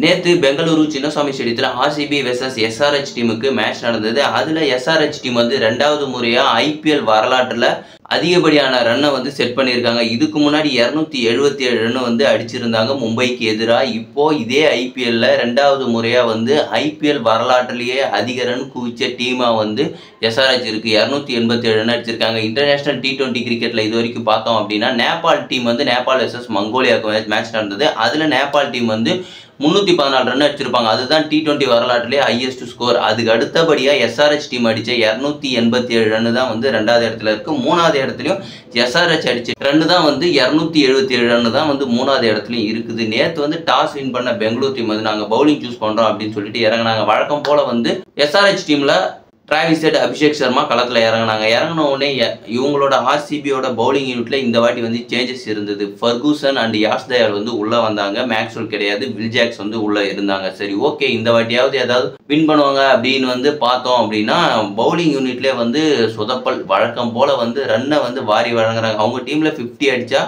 நேற்று பெங்களூரு சின்னசாமி ஸ்டேடியத்தில் RCB versus SRH டீமுக்கு மேட்ச் நடந்தது. அதில் எஸ்ஆர்ஹெச் டீம் வந்து 2வது முறையாக ஐபிஎல் வரலாற்றில் அதிகப்படியான ரன்னை வந்து செட் பண்ணியிருக்காங்க. இதுக்கு முன்னாடி 277 ரன் வந்து அடிச்சிருந்தாங்க மும்பைக்கு எதிராக. இப்போது இதே ஐபிஎல்லில் 2வது முறையாக வந்து ஐபிஎல் வரலாற்றிலேயே அதிக ரன் குவிச்ச டீமாக வந்து எஸ்ஆர்ஹெச் இருக்குது. 287 ரன் அடிச்சிருக்காங்க. இன்டர்நேஷ்னல் T20 கிரிக்கெட்டில் இது வரைக்கும் பார்த்தோம் அப்படின்னா நேபாள் டீம் வந்து நேபாள் வெர்சஸ் மங்கோலியாவுக்கு மேட்ச் நடந்தது. அதில் நேபாள் டீம் வந்து 314 ரன் அடிச்சிருப்பாங்க. அதுதான் T20 வரலாற்றிலே ஹையஸ்ட் ஸ்கோர். அதுக்கு அடுத்தபடியாக எஸ்ஆர்ஹெச் டீம் அடித்த 287 ரன் தான் வந்து 2வது இடத்துல இருக்குது. 3வது இடத்துலையும் எஸ்ஆர்ஹெச் அடித்த ரன் தான் வந்து 277 ரன் தான் வந்து 3வது இடத்துலையும் இருக்குது. நேற்று வந்து டாஸ் வின் பண்ண பெங்களூர் டீம் வந்து நாங்கள் பவுலிங் சூஸ் பண்ணுறோம் அப்படின்னு சொல்லிட்டு இறங்கினாங்க. வழக்கம் போல் வந்து எஸ்ஆர்ஹெச் டீமில் டிராவிஸ் ஹெட், அபிஷேக் சர்மா களத்தில் இறங்கின உடனே இவங்களோட ஆர்சிபியோட பவுலிங் யூனிட்டில் இந்த வாட்டி வந்து சேஞ்சஸ் இருந்தது. ஃபர்கூசன் அண்ட் யாஷ் தயால் வந்து உள்ளே வந்தாங்க. மேக்ஸ்வெல் கிடையாது, வில் ஜாக்ஸ் வந்து உள்ளே இருந்தாங்க. சரி, ஓகே, இந்த வாட்டியாவது ஏதாவது வின் பண்ணுவாங்க அப்படின்னு வந்து பார்த்தோம் அப்படின்னா பவுலிங் யூனிட்லேயே வந்து சொதப்பல். வழக்கம் போல் வந்து ரன்னை வந்து வாரி வழங்குறாங்க. அவங்க டீமில் 50 அடித்தா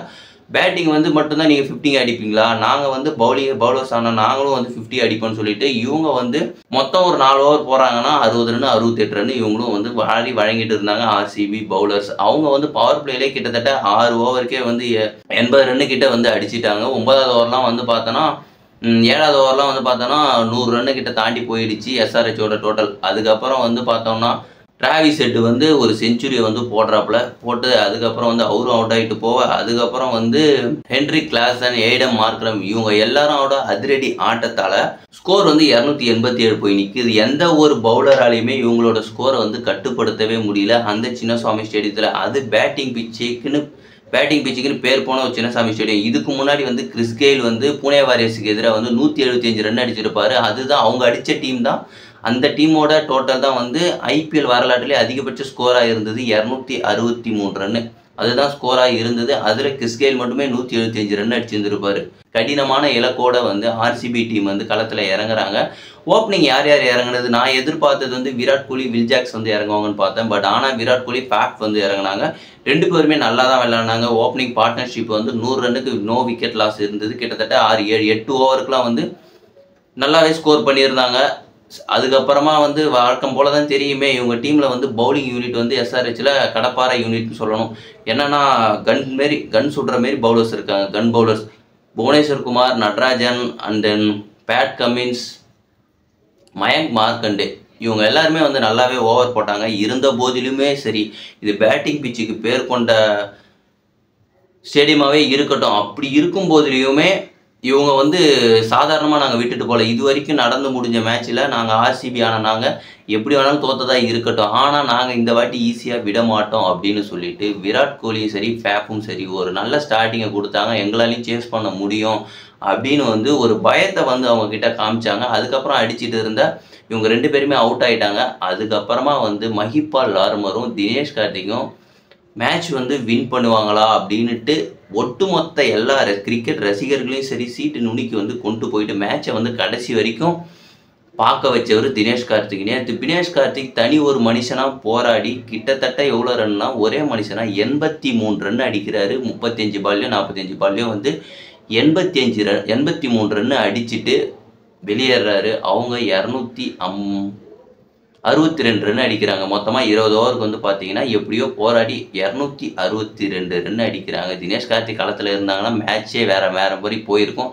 பேட்டிங் வந்து மட்டும்தான் நீங்கள் 50 அடிப்பீங்களா, நாங்கள் வந்து பவுலர்ஸ் ஆனால் நாங்களும் வந்து 50 அடிப்போம்னு சொல்லிட்டு இவங்க வந்து மொத்தம் ஒரு 4 ஓவர் போகிறாங்கன்னா 60 ரன் 68 ரன் இவங்களும் வந்து வாரி வழங்கிட்டு இருந்தாங்க ஆர்சிபி பவுலர்ஸ். அவங்க வந்து பவர் பிளேலே கிட்டத்தட்ட 6 ஓவருக்கே வந்து 80 ரன்னு கிட்ட வந்து அடிச்சிட்டாங்க. 9வது ஓவர்லாம் வந்து பார்த்தோன்னா 7வது ஓவர்லாம் வந்து பார்த்தோன்னா 100 ரன்னு கிட்ட தாண்டி போயிடுச்சு எஸ்ஆர்ஹெச்சோட டோட்டல். அதுக்கப்புறம் வந்து பார்த்தோம்னா டிராவிஸ் ஹெட் வந்து ஒரு செஞ்சுரியை வந்து போட்டு அதுக்கப்புறம் வந்து அவரும் அவுட் ஆகிட்டு போக, அதுக்கப்புறம் வந்து ஹென்ரி கிளாசன், ஏடம் மார்க்ரம் இவங்க எல்லாரோட அதிரடி ஆட்டத்தால் ஸ்கோர் வந்து 287 போய் நிற்குது. எந்த ஒரு பவுலராலையுமே இவங்களோட ஸ்கோரை வந்து கட்டுப்படுத்தவே முடியல அந்த சின்னசாமி ஸ்டேடியத்தில். அது பேட்டிங் பிச்சுக்குன்னு பேர் போன ஒரு சின்னசாமி ஸ்டேடியம். இதுக்கு முன்னாடி வந்து கிறிஸ் கெயில் வந்து புனே வாரியர்ஸுக்கு எதிராக வந்து 175 ரன் அடிச்சிருப்பாரு. அதுதான் அவங்க அடித்த டீம் தான். அந்த டீமோட டோட்டல் தான் வந்து ஐபிஎல் வரலாற்றிலே அதிகபட்ச ஸ்கோராக இருந்தது 263 ரன்னு. அதுதான் ஸ்கோராக இருந்தது. அதில் கிறிஸ் கெயில் மட்டுமே 175 ரன் அடிச்சிருந்துருப்பார். கடினமான இலக்கோட வந்து ஆர்சிபி டீம் வந்து களத்தில் இறங்குறாங்க. ஓப்பனிங் யார் இறங்குனது, நான் எதிர்பார்த்தது வந்து விராட் கோலி, வில் ஜாக்ஸ் வந்து இறங்குவாங்கன்னு பார்த்தேன். பட் ஆனால் விராட் கோலி, ஃபேஃப் வந்து இறங்குனாங்க. 2 பேருமே நல்லா தான் விளையாடினாங்க. ஓப்பனிங் பார்ட்னர்ஷிப் வந்து 100 ரன்னுக்கு நோ விக்கெட் லாஸ் இருந்தது. கிட்டத்தட்ட 8 ஓவருக்குலாம் வந்து நல்லாவே ஸ்கோர் பண்ணியிருந்தாங்க. அதுக்கப்புறமா வந்து வழக்கம் போல தான் தெரியுமே, இவங்க டீமில் வந்து பவுலிங் யூனிட் வந்து எஸ்ஆர்ஹெச்சில் கடப்பாறை யூனிட்னு சொல்லணும். என்னன்னா கன் சுடுற மாரி பவுலர்ஸ் இருக்காங்க. Gun bowlers Bhuvneshwar Kumar, Natarajan and then Pat Cummins, Mayank Markande இவங்க எல்லாருமே வந்து நல்லாவே ஓவர் போட்டாங்க. இருந்த போதிலுமே சரி, இது பேட்டிங் பிச்சுக்கு பேர் கொண்ட ஸ்டேடியமாகவே இருக்கட்டும், அப்படி இருக்கும் போதிலையுமே இவங்க வந்து சாதாரணமாக நாங்கள் விட்டுட்டு போகல. இது வரைக்கும் நடந்து முடிஞ்ச மேட்ச்சில் நாங்கள் ஆர்சிபி நாங்கள் எப்படி வேணாலும் தோற்றதாக இருக்கட்டும், ஆனால் நாங்கள் இந்த வாட்டி ஈஸியாக விட மாட்டோம் அப்படின்னு சொல்லிட்டு விராட் கோலியும் சரி ஃபேஃபும் சரி ஒரு நல்ல ஸ்டார்டிங்கை கொடுத்தாங்க. எங்களாலையும் சேஸ் பண்ண முடியும் அப்படின்னு வந்து ஒரு பயத்தை வந்து அவங்கக்கிட்ட காமிச்சாங்க. அதுக்கப்புறம் அடிச்சுட்டு இருந்த இவங்க 2 பேருமே அவுட் ஆகிட்டாங்க. அதுக்கப்புறமா வந்து மஹிபால் லார்மரும் தினேஷ் கார்த்திக்கும் மேட்ச் வந்து வின் பண்ணுவாங்களா அப்படின்ட்டு ஒட்டுமொத்த எல்லா கிரிக்கெட் ரசிகர்களையும் சரி சீட்டு நுனிக்கு வந்து கொண்டு போயிட்டு மேட்சை வந்து கடைசி வரைக்கும் பார்க்க வச்சவர் தினேஷ் கார்த்திக். நேற்று தினேஷ் கார்த்திக் தனி ஒரு மனுஷனாக போராடி கிட்டத்தட்ட எவ்வளோ ரன்னா, ஒரே மனுஷனாக 83 ரன் அடிக்கிறாரு. 35 பால்லையும் 45 பால்லையும் வந்து 83 ரன் அடிச்சுட்டு வெளியேறாரு. அவங்க 262 ரன் அடிக்கிறாங்க. மொத்தமாக 20 ஓவருக்கு வந்து பார்த்தீங்கன்னா எப்படியோ போராடி 262 ரன் அடிக்கிறாங்க. தினேஷ் கார்த்திக் களத்தில் இருந்தாங்கன்னா மேட்சே வேறு மாதிரி போயிருக்கும்.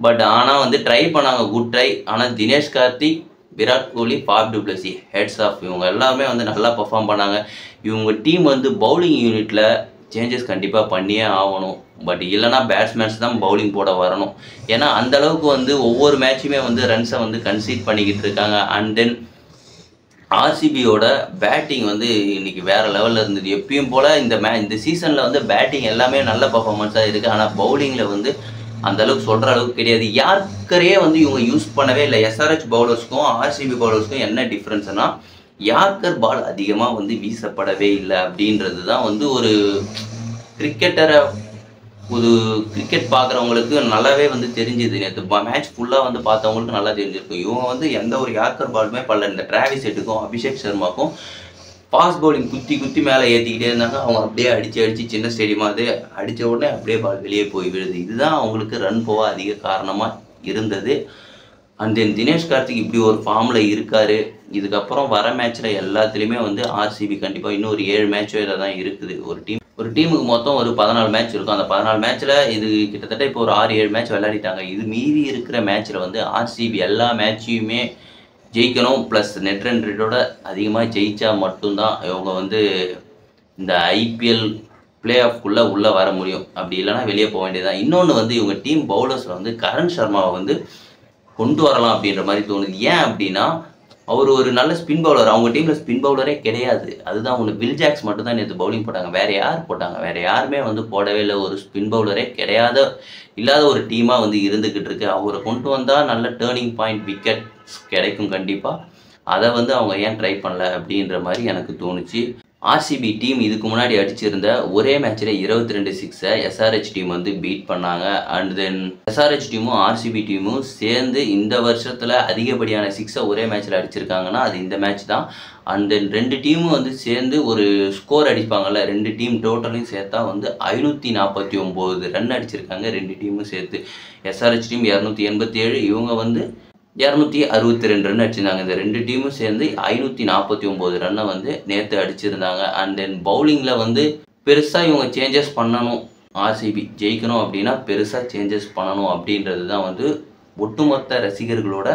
பட் ஆனால் வந்து ட்ரை பண்ணாங்க, குட் ட்ரை. ஆனால் Dinesh Karthik, Virat Kohli, Faf du Plessis, hats off இவங்க எல்லாருமே வந்து நல்லா பர்ஃபார்ம் பண்ணாங்க. இவங்க டீம் வந்து பவுலிங் யூனிட்டில் சேஞ்சஸ் கண்டிப்பாக பண்ணியே ஆகணும். பட் இல்லைனா பேட்ஸ்மேன்ஸ் தான் பவுலிங் போட வரணும். ஏன்னா அந்தளவுக்கு வந்து ஒவ்வொரு மேட்சுமே வந்து ரன்ஸை வந்து கன்சீட் பண்ணிக்கிட்டு இருக்காங்க. அண்ட் தென் ஆர்சிபியோட பேட்டிங் வந்து இன்றைக்கி வேறு லெவலில் இருந்தது. எப்பயும் போல் இந்த சீசனில் வந்து பேட்டிங் எல்லாமே நல்ல பர்ஃபார்மன்ஸாக இருக்குது. ஆனால் பவுலிங்கில் வந்து அந்தளவுக்கு சொல்கிற அளவுக்கு கிடையாது. யார்க்கரையே வந்து இவங்க யூஸ் பண்ணவே இல்லை. எஸ்ஆர்ஹெச் பவுலர்ஸ்க்கும் ஆர்சிபி பவுலர்ஸ்க்கும் என்ன டிஃப்ரென்ஸ்னால் யார்க்கர் பால் அதிகமாக வந்து வீசப்படவே இல்லை அப்படின்றது தான் வந்து ஒரு கிரிக்கெட் பார்க்குறவங்களுக்கு நல்லாவே வந்து தெரிஞ்சுது. நேற்று மேட்ச் ஃபுல்லாக வந்து பார்த்தவங்களுக்கு நல்லா தெரிஞ்சிருக்கும். இவங்க வந்து எந்த ஒரு யார்க்கர் பாலுமே படல. இந்த டிராவிஸ் ஹெட்டுக்கும் அபிஷேக் சர்மாக்கும் ஃபாஸ்ட் பவுலிங் குத்தி மேலே ஏற்றிக்கிட்டே இருந்தாங்க. அவங்க அப்படியே அடித்து சின்ன ஸ்டேடியமாக அது அடித்த உடனே அப்படியே பால் வெளியே போய் விழுது. இதுதான் அவங்களுக்கு ரன் போக அதிக காரணமாக இருந்தது. அண்ட் தென் தினேஷ் கார்த்திக் இப்படி ஒரு ஃபார்மில் இருக்கார். இதுக்கப்புறம் வர மேட்ச்சில் எல்லாத்துலேயுமே வந்து ஆர்சிபி கண்டிப்பாக இன்னும் ஒரு 7 மேட்சோ இதில் தான் இருக்குது. ஒரு டீமுக்கு மொத்தம் ஒரு 14 மேட்ச் இருக்கும். அந்த 14 மேட்ச்சில் இது கிட்டத்தட்ட இப்போ ஒரு 6-7 மேட்ச் விளையாடிட்டாங்க. இது மீறி இருக்கிற மேட்ச்சில் வந்து ஆர்சிபி எல்லா மேட்சையுமே ஜெயிக்கணும். ப்ளஸ் நெட் ரன் ரேட்டோட அதிகமாக ஜெயிச்சா மட்டும்தான் இவங்க வந்து இந்த ஐபிஎல் பிளே ஆஃப்குள்ளே உள்ளே வர முடியும். அப்படி இல்லைனா வெளியே போக வேண்டியதுதான். இன்னொன்று வந்து இவங்க டீம் பவுலர்ஸில் வந்து கரண் சர்மாவை வந்து கொண்டு வரலாம் அப்படின்ற மாதிரி தோணுது. ஏன் அப்படின்னா அவர் ஒரு நல்ல ஸ்பின் பவுலர். அவங்க டீமில் ஸ்பின் பவுலரே கிடையாது. அதுதான் ஒன்று. வில் ஜாக்ஸ் மட்டும் தான் நேற்று பவுலிங் போட்டாங்க. வேறு யார் போட்டாங்க? வேறு யாருமே வந்து போடவே இல்லை. ஒரு ஸ்பின் பவுலரே இல்லாத ஒரு டீமாக வந்து இருந்துக்கிட்டு இருக்கு. அவரை கொண்டு வந்தால் நல்ல டேர்னிங் பாயிண்ட் விக்கெட்ஸ் கிடைக்கும் கண்டிப்பாக. அதை வந்து அவங்க ஏன் ட்ரை பண்ணல அப்படின்ற மாதிரி எனக்கு தோணுச்சு. ஆர்சிபி டீம் இதுக்கு முன்னாடி அடிச்சிருந்த ஒரே மேட்ச்சில் 22 சிக்ஸை எஸ்ஆர்ஹெச் டீம் வந்து பீட் பண்ணாங்க. அண்ட் தென் எஸ்ஆர்ஹெச் டீமும் ஆர்சிபி டீமும் சேர்ந்து இந்த வருஷத்தில் அதிகப்படியான சிக்ஸை ஒரே மேட்ச்சில் அடிச்சிருக்காங்கன்னா அது இந்த மேட்ச் தான். அண்ட் தென் 2 டீமும் வந்து சேர்ந்து ஒரு ஸ்கோர் அடிப்பாங்கள்ல, 2 டீம் டோட்டலையும் சேர்த்தா வந்து 549 ரன் அடிச்சிருக்காங்க 2 டீமும் சேர்த்து. எஸ்ஆர்ஹெச் டீம் 287, இவங்க வந்து 262 ரன் அடிச்சிருந்தாங்க. இந்த 2 டீமும் சேர்ந்து 549 ரன்னை வந்து நேற்று அடிச்சிருந்தாங்க. அண்ட் தென் பவுலிங்கில் வந்து பெருசாக இவங்க சேஞ்சஸ் பண்ணணும். ஆர்சிபி ஜெயிக்கணும் அப்படின்னா பெருசாக சேஞ்சஸ் பண்ணணும் அப்படின்றது தான் வந்து ஒட்டுமொத்த ரசிகர்களோட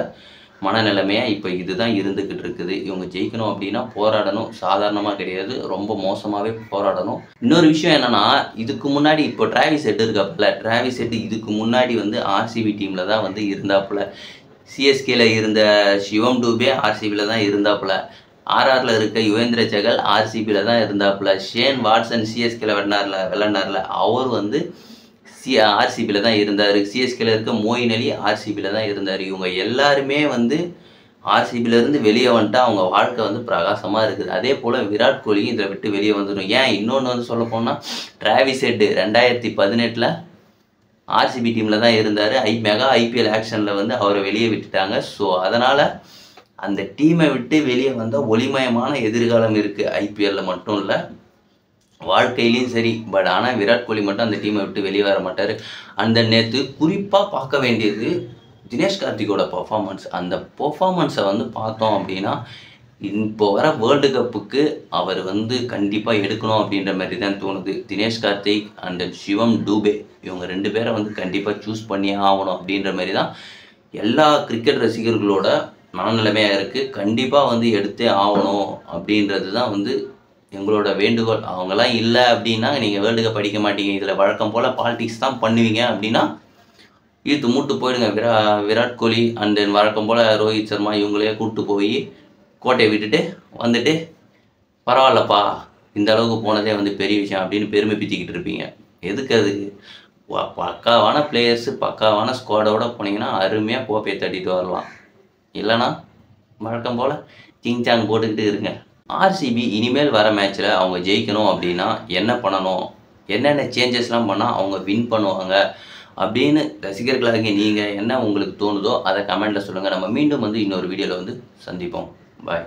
மனநிலைமையாக இப்போ இதுதான் இருந்துக்கிட்டு இருக்குது. இவங்க ஜெயிக்கணும் அப்படின்னா போராடணும். சாதாரணமாக கிடையாது, ரொம்ப மோசமாகவே போராடணும். இன்னொரு விஷயம் என்னென்னா, இதுக்கு முன்னாடி இப்போ டிராவிஸ் ஹெட் இருக்காப்புல, டிராவிஸ் ஹெட் இதுக்கு முன்னாடி வந்து ஆர்சிபி டீமில் தான் வந்து இருந்தாப்புல. சிஎஸ்கேல இருந்த சிவம் டூபே ஆர்சிபியில் தான் இருந்தாப்புல. ஆர்ஆரில் இருக்க யுவேந்திர சகல் ஆர்சிபியில் தான் இருந்தாப்புல. ஷேன் வாட்சன் சிஎஸ்கேல விளையாண்டார்ல, அவர் வந்து ஆர்சிபியில் தான் இருந்தார். சிஎஸ்கேல இருக்க மோயின் அலி ஆர்சிபியில் தான் இருந்தார். இவங்க எல்லாருமே வந்து ஆர்சிபியிலேருந்து வெளியே வந்துட்டா அவங்க வாழ்க்கை வந்து பிரகாசமாக இருக்குது. அதே போல் விராட் கோலியும் இதை விட்டு வெளியே வந்துடும். ஏன் இன்னொன்று வந்து சொல்ல போனால், டிராவிஸ் ஹெட் 2018 ஆர்சிபி டீமில் தான் இருந்தார். மெகா ஐபிஎல் ஆக்ஷனில் வந்து அவரை வெளியே விட்டுட்டாங்க. ஸோ அதனால் அந்த டீமை விட்டு வெளியே வந்தால் ஒளிமயமான எதிர்காலம் இருக்குது. ஐபிஎல்லில் மட்டும் இல்லை, வாழ்க்கையிலையும் சரி. பட் ஆனால் விராட் கோலி மட்டும் அந்த டீமை விட்டு வெளியே வர மாட்டார். அந்த நேற்று குறிப்பாக பார்க்க வேண்டியது தினேஷ் கார்த்திகோட பர்ஃபார்மன்ஸ். அந்த பர்ஃபார்மன்ஸை வந்து பார்த்தோம் அப்படின்னா இப்போ வர வேர்ல்டு கப்புக்கு அவர் வந்து கண்டிப்பாக எடுக்கணும் அப்படின்ற மாதிரி தான் தோணுது. தினேஷ் கார்த்திக் அண்ட் சிவம் டூபே இவங்க 2 பேரை வந்து கண்டிப்பாக சூஸ் பண்ணியே ஆகணும் அப்படின்ற மாதிரி தான் எல்லா கிரிக்கெட் ரசிகர்களோட மனநிலைமையாக இருக்குது. கண்டிப்பாக வந்து எடுத்தே ஆகணும் அப்படின்றது தான் வந்து எங்களோட வேண்டுகோள். அவங்களாம் இல்லை அப்படின்னா நீங்கள் வேர்ல்டு கப் அடிக்க மாட்டீங்க, இதில் வழக்கம் போல் பாலிடிக்ஸ் தான் பண்ணுவீங்க அப்படின்னா இழுத்து மூட்டு போயிடுங்க. விராட் கோலி அண்ட் தென் வழக்கம் போல் ரோஹித் சர்மா இவங்களே கூப்பிட்டு போய் கோட்டையை விட்டுட்டு வந்துட்டு பரவாயில்லப்பா இந்த அளவுக்கு போனதே வந்து பெரிய விஷயம் அப்படின்னு பெருமை பித்திக்கிட்டு இருப்பீங்க. எதுக்கு? அது பக்காவான பிளேயர்ஸு பக்காவான ஸ்குவாடோட போனீங்கன்னா அருமையாக கோப்பையை தட்டிட்டு வரலாம். இல்லைனா வழக்கம் போல் சிங்சாங் போட்டுக்கிட்டு இருங்க. ஆர்சிபி இனிமேல் வர மேட்ச்சில் அவங்க ஜெயிக்கணும் அப்படின்னா என்ன பண்ணணும், என்னென்ன சேஞ்சஸ்லாம் பண்ணால் அவங்க வின் பண்ணுவாங்க அப்படின்னு ரசிகர்களாகிய நீங்கள் என்ன உங்களுக்கு தோணுதோ அதை கமெண்ட்டில் சொல்லுங்கள். நம்ம மீண்டும் வந்து இன்னொரு வீடியோவில் வந்து சந்திப்போம். பாய்.